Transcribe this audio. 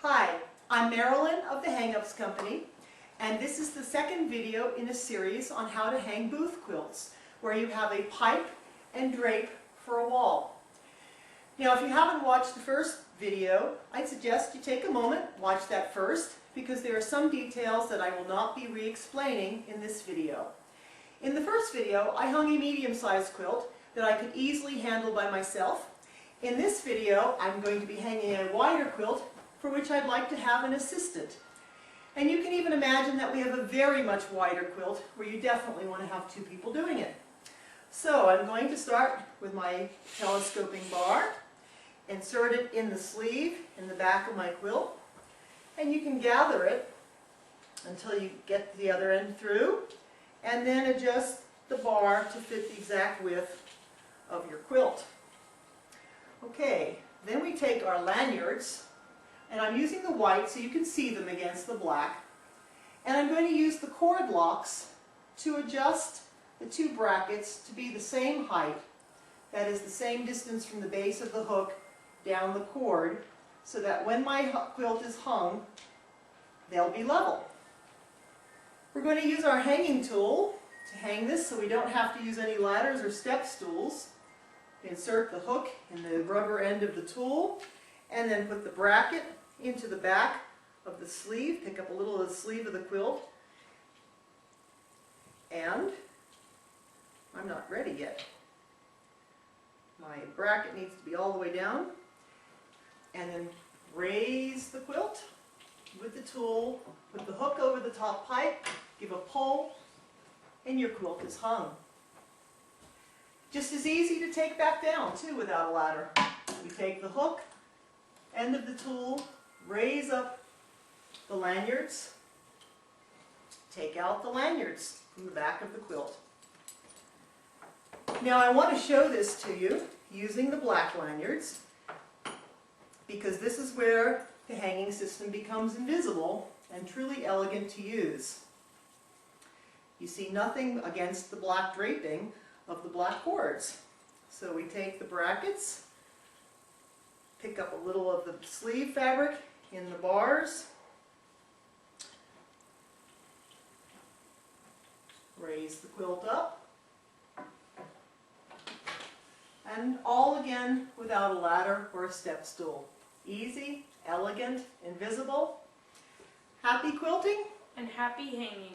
Hi, I'm Marilyn of the Hang Ups Company, and this is the second video in a series on how to hang booth quilts, where you have a pipe and drape for a wall. Now, if you haven't watched the first video, I'd suggest you take a moment, watch that first, because there are some details that I will not be re-explaining in this video. In the first video, I hung a medium-sized quilt that I could easily handle by myself. In this video, I'm going to be hanging a wider quilt for which I'd like to have an assistant. And you can even imagine that we have a very much wider quilt where you definitely want to have two people doing it. So I'm going to start with my telescoping bar, insert it in the sleeve in the back of my quilt, and you can gather it until you get the other end through, and then adjust the bar to fit the exact width of your quilt. Okay, then we take our lanyards, and I'm using the white so you can see them against the black, and I'm going to use the cord locks to adjust the two brackets to be the same height, that is the same distance from the base of the hook down the cord, so that when my quilt is hung, they'll be level. We're going to use our hanging tool to hang this so we don't have to use any ladders or step stools. Insert the hook in the rubber end of the tool, and then put the bracket into the back of the sleeve. Pick up a little of the sleeve of the quilt. And I'm not ready yet. My bracket needs to be all the way down. And then raise the quilt with the tool, put the hook over the top pipe, give a pull, and your quilt is hung. Just as easy to take back down, too, without a ladder. We take the hook, end of the tool, raise up the lanyards, take out the lanyards from the back of the quilt. Now I want to show this to you using the black lanyards, because this is where the hanging system becomes invisible and truly elegant to use. You see nothing against the black draping of the black cords. So we take the brackets, pick up a little of the sleeve fabric in the bars, raise the quilt up, and all again without a ladder or a step stool. Easy, elegant, invisible. Happy quilting and happy hanging.